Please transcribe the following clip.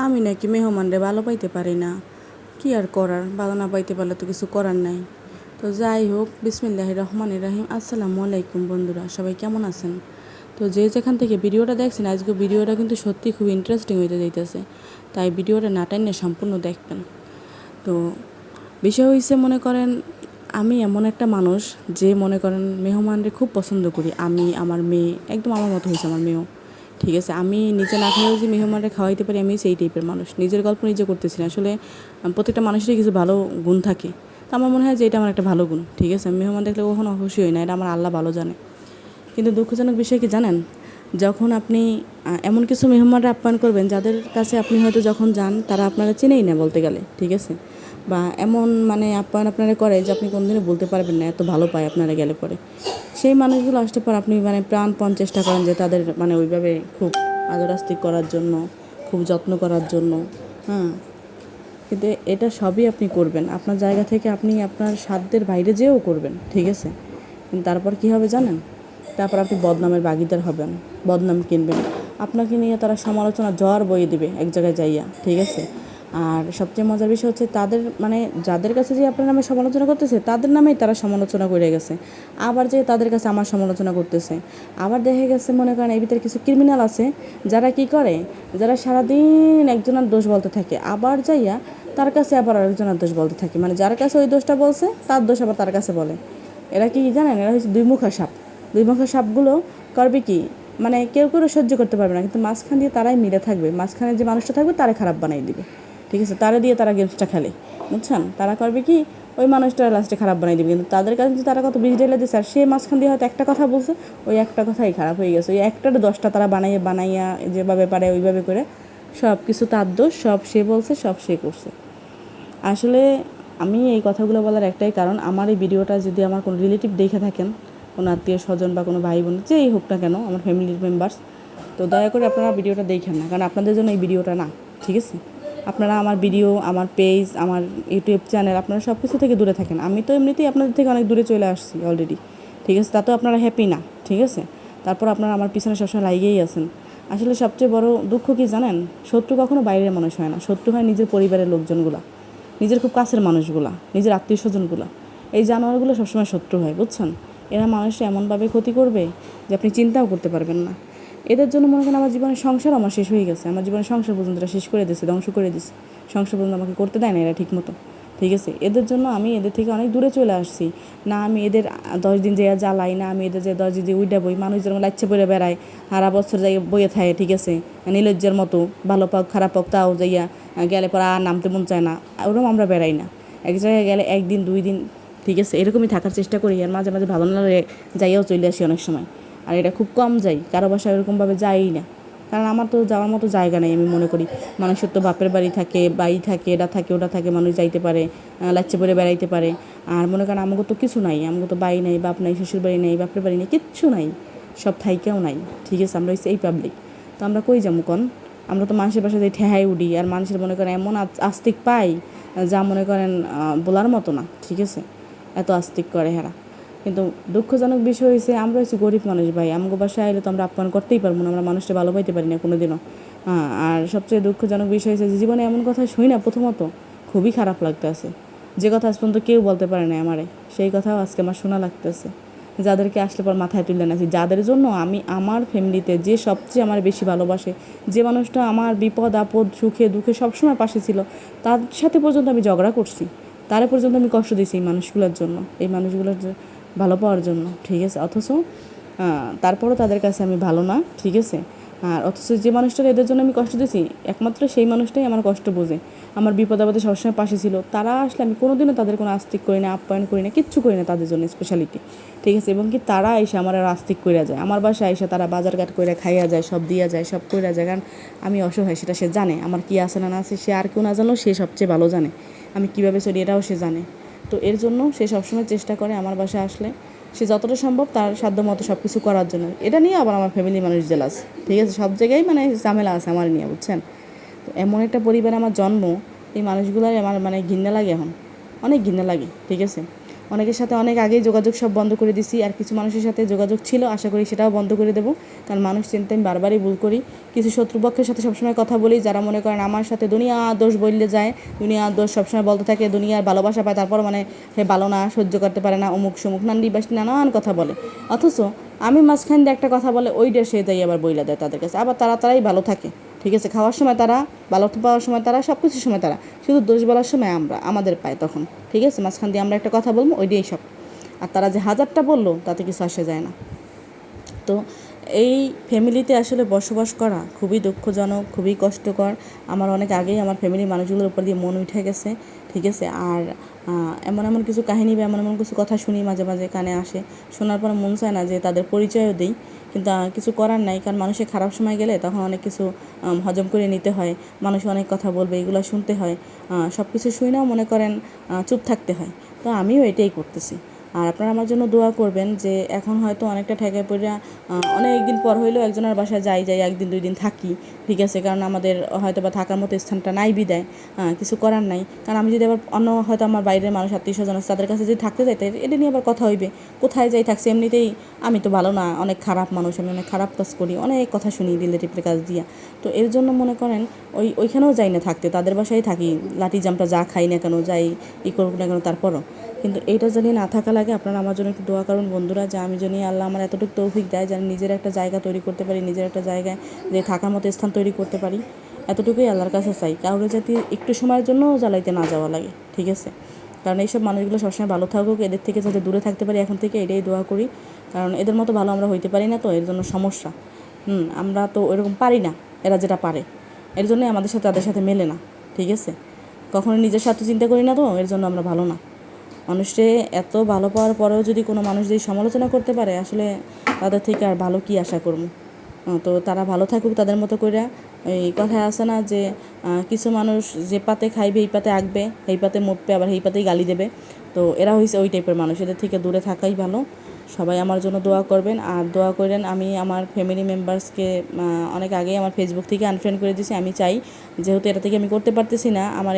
আমি নাকি মেহমানরে ভালো পাইতে পারি না। কি আর করার, ভালো না পাইতে পারলে তো কিছু করার নাই। তো যাই হোক, বিসমিল্লাহির রহমানির রহিম। আসসালামু আলাইকুম বন্ধুরা, সবাই কেমন আছেন? তো যে যেখান থেকে ভিডিওটা দেখছেন, আজকে ভিডিওটা কিন্তু সত্যি খুব ইন্টারেস্টিং হইতে যাইতেছে, তাই ভিডিওটা না টাইনে সম্পূর্ণ দেখবেন। তো বিষয় হয়েছে, মনে করেন আমি এমন একটা মানুষ যে মনে করেন মেহমানরে খুব পছন্দ করি। আমি, আমার মেয়ে, একদম আমার মতো হয়েছে আমার মেয়েও। ঠিক আছে, আমি নিজে না খেয়েও যে মেহমানরে খাওয়াইতে পারি, আমি সেই টাইপের মানুষ। নিজের গল্প নিজে করতেছি না আসলে। প্রত্যেকটা মানুষেরই কিছু ভালো গুণ থাকে, তো আমার মনে হয় যে এটা আমার একটা ভালো গুণ। ঠিক আছে, আমি মেহমান দেখলে কখনো খুশি হই না, এটা আমার আল্লাহ ভালো জানে। কিন্তু দুঃখজনক বিষয় কি জানেন, যখন আপনি এমন কিছু মেহমানরা আপ্যায়ন করবেন যাদের কাছে আপনি হয়তো যখন যান তারা আপনারা চেনেই না বলতে গেলে, ঠিক আছে, বা এমন মানে আপ্যায়ন আপনারা করে যে আপনি কোনোদিনও বলতে পারবেন না এত ভালো পায় আপনারা গেলে পরে। সেই মানুষগুলো আসতে পর আপনি মানে প্রাণপণ চেষ্টা করেন যে তাদের মানে ওইভাবে খুব আদর আস্তিক করার জন্য, খুব যত্ন করার জন্য। হ্যাঁ, কিন্তু এটা সবই আপনি করবেন আপনার জায়গা থেকে, আপনি আপনার সাধ্যের বাইরে যেও করবেন, ঠিক আছে। কিন্তু তারপর কী হবে জানেন, তারপর আপনি বদনামের ভাগীদার হবেন, বদনাম কিনবেন। আপনাকে নিয়ে তারা সমালোচনা জ্বর বইয়ে দিবে এক জায়গায় যাইয়া, ঠিক আছে। আর সবচেয়ে মজার বিষয় হচ্ছে তাদের মানে যাদের কাছে যে আপনার নামে সমালোচনা করতেছে তাদের নামেই তারা সমালোচনা করে গেছে, আবার যে তাদের কাছে আমার সমালোচনা করতেছে। আবার দেখা গেছে মনে করেন এর ভিতরে কিছু ক্রিমিনাল আছে যারা কি করে, যারা সারাদিন একজনের দোষ বলতে থাকে, আবার যাইয়া তার কাছে আবার আরেকজনের দোষ বলতে থাকে, মানে যার কাছে ওই দোষটা বলছে তার দোষ আবার তার কাছে বলে। এরা কি জানেন, এরা হচ্ছে দুই মুখা সাপ। দুই মুখা সাপগুলো করবে কি, মানে কেউ কেউ সহ্য করতে পারবে না, কিন্তু মাঝখান দিয়ে তারাই মিলে থাকবে, মাঝখানে যে মানুষটা থাকবে তারা খারাপ বানাই দিবে, ঠিক আছে। তারা দিয়ে তারা গেমসটা খেলে, বুঝছেন। তারা করবে কি, ওই মানুষটা লাস্টে খারাপ বানাই দিবে, কিন্তু তাদের কাছে যে তারা কত বিষ ঢেলে দিচ্ছে, আর সে মাঝখান দিয়ে হয়তো একটা কথা বলছে, ওই একটা কথাই খারাপ হয়ে গেছে, ওই একটার দশটা তারা বানাইয়া যেভাবে পারে ওইভাবে করে সব কিছু তার দোষ, সব সে বলছে, সব সে করছে। আসলে আমি এই কথাগুলো বলার একটাই কারণ, আমার এই ভিডিওটা যদি আমার কোনো রিলেটিভ দেখে থাকেন, কোনো আত্মীয় স্বজন বা কোনো ভাই বোন যেই হোক না কেন, আমার ফ্যামিলির মেম্বার্স, তো দয়া করে আপনারা ভিডিওটা দেখেন না, কারণ আপনাদের জন্য এই ভিডিওটা না, ঠিক আছে। আপনারা আমার ভিডিও, আমার পেজ, আমার ইউটিউব চ্যানেল, আপনারা সব কিছু থেকে দূরে থাকেন। আমি তো এমনিতেই আপনাদের থেকে অনেক দূরে চলে আসছি অলরেডি, ঠিক আছে, তাতেও আপনারা হ্যাপি না, ঠিক আছে। তারপর আপনারা আমার পিছনে সবসময় লাগিয়েই আছেন। আসলে সবচেয়ে বড় দুঃখ কি জানেন, শত্রু কখনো বাইরের মানুষ হয় না, শত্রু হয় নিজের পরিবারের লোকজনগুলা, নিজের খুব কাছের মানুষগুলা, নিজের আত্মীয় স্বজনগুলা। এই জানোয়ারগুলো সবসময় শত্রু হয়, বুঝছেন। এরা মানুষের এমনভাবে ক্ষতি করবে যে আপনি চিন্তাও করতে পারবেন না। এদের জন্য মনে করেন আমার জীবনের সংসার আমার শেষ হয়ে গেছে, আমার জীবনের সংসার পর্যন্ত এরা শেষ করে দিয়েছে, ধ্বংস করে দিচ্ছে। সংসার পর্যন্ত আমাকে করতে দেয় না এরা ঠিক মতো, ঠিক আছে। এদের জন্য আমি এদের থেকে অনেক দূরে চলে আসছি। না আমি এদের 10 দিন যে জ্বালাই, না আমি এদের যে 10 দিন যে উইডা বই, মানুষ যেরকম লাচ্ছা পরে বেড়ায় সারা বছর যাই বইয়ে থাকে, ঠিক আছে, নির্লজ্জের মতো, ভালো পাক খারাপ পাক তাও যাইয়া গেলে পরে আর নামতে মন চায় না, ওরকম আমরা বেড়াই না। এক জায়গায় গেলে 1 দিন 2 দিন, ঠিক আছে, এরকমই থাকার চেষ্টা করি। আর মাঝে মাঝে ভালো না লাগে যাইয়াও চলে আসি অনেক সময়। আর এটা খুব কম যাই, কারো বাসায় এরকমভাবে যাই না, কারণ আমার তো যাওয়ার মতো জায়গা নেই। আমি মনে করি মানুষের তো বাপের বাড়ি থাকে, বাড়ি থাকে, এটা থাকে ওটা থাকে, মানুষ যাইতে পারে, লাচ্চে পরে বেড়াইতে পারে। আর মনে করেন আমাকে তো কিছু নাই, আমাকে তো বাড়ি নেই, বাপ নাই, শ্বশুর বাড়ি নেই, বাপের বাড়ি নেই, কিচ্ছু নাই, সব থাইকেও নাই, ঠিক আছে। আমরা হচ্ছে এই পাবলিক, তো আমরা কই যাবো কন। আমরা তো মানুষের বাসায় যাই ঠেহাই উঠি, আর মানুষের মনে করেন এমন আস্তিক পাই যা মনে করেন বলার মতো না, ঠিক আছে, এত আস্তিক করে হেরা। কিন্তু দুঃখজনক বিষয় হয়েছে আমরা হচ্ছে গরিব মানুষ ভাই, আমাকে বাসায় আইলে তো আমরা আপ্যায়ন করতেই পারবো না, আমরা মানুষটা ভালো পাইতে পারি না কোনো দিনও। হ্যাঁ, আর সবচেয়ে দুঃখজনক বিষয় হয়েছে যে জীবনে এমন কথা শুই না, প্রথমত খুবই খারাপ লাগতেছে, যে কথা আজ পর্যন্ত কেউ বলতে পারে না আমারে, সেই কথাও আজকে আমার শোনা লাগতেছে। যাদেরকে আসলে পর মাথায় তুলে নাছি, যাদের জন্য আমি আমার ফ্যামিলিতে যে সবচেয়ে আমার বেশি ভালোবাসে, যে মানুষটা আমার বিপদ আপদ সুখে দুঃখে সবসময় পাশে ছিল, তার সাথে পর্যন্ত আমি ঝগড়া করছি, তারে পর্যন্ত আমি কষ্ট দিয়েছি এই মানুষগুলোর জন্য, এই মানুষগুলোর ভালো পাওয়ার জন্য, ঠিক আছে। অথচ তারপরও তাদের কাছে আমি ভালো না, ঠিক আছে। আর অথচ যে মানুষটার এদের জন্য আমি কষ্ট দিয়েছি, একমাত্র সেই মানুষটাই আমার কষ্ট বোঝে, আমার বিপদ আপদে সবসময় পাশে ছিল। তারা আসলে আমি কোনোদিনও তাদের কোনো আস্তিক করি না, আপ্যায়ন করি না, কিচ্ছু করি না তাদের জন্য স্পেশালিটি, ঠিক আছে। এবং কি তারা এসে আমার আর আস্তিক কইরা যায়, আমার বাসায় এসে তারা বাজারঘাট কইরা খাইয়া যায়, সব দিয়া যায়, সব কইরা যায়, কারণ আমি অসহায় সেটা সে জানে, আমার কি আছে না না আছে সে আর কেউ না জানলেও সে সবচেয়ে ভালো জানে আমি কীভাবে চলি, এটাও সে জানে। তো এর জন্য সে সবসময় চেষ্টা করে আমার বাসায় আসলে সে যতটা সম্ভব তার সাধ্য মতো সব কিছু করার জন্য। এটা নিয়ে আবার আমার ফ্যামিলি মানুষ জেলাস, ঠিক আছে, সব জায়গায় মানে ঝামেলা আছে আমার নিয়ে, বুঝছেন। তো এমন একটা পরিবারে আমার জন্ম, এই মানুষগুলোর আমার মানে ঘৃণা লাগে, এখন অনেক ঘৃণা লাগে, ঠিক আছে। অনেকের সাথে অনেক আগেই যোগাযোগ সব বন্ধ করে দিছি, আর কিছু মানুষের সাথে যোগাযোগ ছিল, আশা করি সেটাও বন্ধ করে দেবো। কারণ মানুষ চিনতে আমি বারবারই ভুল করি। কিছু শত্রুপক্ষের সাথে সবসময় কথা বলি, যারা মনে করেন আমার সাথে দুনিয়ার দোষ বললে যায়, দুনিয়ার দোষ সবসময় বলতে থাকে, দুনিয়ার ভালোবাসা পায়, তারপর মানে সে ভালো না, সহ্য করতে পারে না, অমুক সমুক নান্দি বাস নানান কথা বলে। অথচ আমি মাঝখান দিয়ে একটা কথা বলে ওইটা সে তাই আবার বইলা দেয় তাদের কাছে, আবার তারাই ভালো থাকে। ঠিক আছে, খাওয়ার সময় তারা, ভালো পাওয়ার সময় তারা, সব কিছুর সময় তারা, শুধু দোষ বলার সময় আমাদের পায় তখন। ঠিক আছে, মাঝখান দিয়ে আমরা একটা কথা বলবো ওইটাই সব। আর তারা যে হাজারটা বললো তাতে কিছু আসে যায় না। তো এই ফ্যামিলিতে আসলে বসবাস করা খুবই দুঃখজনক, খুবই কষ্টকর। আমার অনেক আগেই আমার ফ্যামিলির মানুষগুলোর উপর দিয়ে মন উঠে গেছে। ঠিক আছে, আর এমন এমন কিছু কাহিনী বা এমন এমন কিছু কথা শুনি মাঝে মাঝে কানে আসে, শোনার পর মন চায় না যে তাদের পরিচয়ও দিই, কিন্তু কিছু করার নাই। কারণ মানুষের খারাপ সময় গেলে তখন অনেক কিছু হজম করে নিতে হয়, মানুষ অনেক কথা বলবে, এগুলো শুনতে হয়, সব কিছু শুনেও মনে করেন চুপ থাকতে হয়। তো আমিও এটাই করতেছি। আর আপনারা আমার জন্য দোয়া করবেন যে এখন হয়তো অনেকটা ঠেকায় পড়া, অনেক দিন পর হইলেও একজনের বাসায় যাই একদিন 2 দিন থাকি। ঠিক আছে, কারণ আমাদের হয়তো বা থাকার মতো স্থানটা নাই বিদায়, কিছু করার নাই। কারণ আমি যদি আবার অন্য হয়তো আমার বাইরের মানুষ আত্মীয় স্বজন আছে তাদের কাছে যদি থাকতে যাইতে, এটা নিয়ে আবার কথা হইবে, কোথায় যাই থাকছে, এমনিতেই আমি তো ভালো না, অনেক খারাপ মানুষ, আমি অনেক খারাপ কাজ করি, অনেক কথা শুনি রিলেটিভের কাজ দিয়া। তো এর জন্য মনে করেন ওইখানেও যাই না থাকতে, তাদের বাসায় থাকি, লাঠি জামটা যা খাই না কেন, যাই করুক না কেন তারপরও। কিন্তু এইটা জানি না থাকা লাগে, আপনারা আমার জন্য একটু দোয়া করুন বন্ধুরা, যে আমি জানি আল্লাহ আমার এতটুকু তৌফিক দেয় যেন নিজের একটা জায়গা তৈরি করতে পারি, নিজের একটা জায়গায় যে থাকার মতো স্থান তৈরি করতে পারি। এতটুকুই আল্লাহর কাছে চাই, কাউরে যাতে একটু সময়ের জন্যও জ্বালাইতে না যাওয়া লাগে। ঠিক আছে, কারণ এইসব মানুষগুলো সবসময় ভালো থাকুক, এদের থেকে যাতে দূরে থাকতে পারি এখন থেকে, এটাই দোয়া করি। কারণ এদের মতো ভালো আমরা হইতে পারি না, তো এর জন্য সমস্যা। আমরা তো ওইরকম পারি না, এরা যেটা পারে, এর জন্যই আমাদের সাথে তাদের সাথে মেলে না। ঠিক আছে, কখনো নিজের স্বার্থ চিন্তা করি না, তো এর জন্য আমরা ভালো না। মানুষে এত ভালো পাওয়ার পরেও যদি কোনো মানুষ যদি সমালোচনা করতে পারে, আসলে তাদের থেকে আর ভালো কী আশা করবো। তো তারা ভালো থাকুক তাদের মতো করে। এই কথায় আছে না যে কিছু মানুষ যে পাতে খাইবে এই পাতে আঁকবে, এই পাতে মরবে, আবার এই পাতেই গালি দেবে। তো এরা হয়েছে ওই টাইপের মানুষ, এদের থেকে দূরে থাকাই ভালো। সবাই আমার জন্য দোয়া করবেন, আর দোয়া করেন। আমি আমার ফ্যামিলি মেম্বার্সকে অনেক আগেই আমার ফেসবুক থেকে আনফ্রেন্ড করে দিয়েছি। আমি চাই, যেহেতু এটা থেকে আমি করতে পারতেছি না, আমার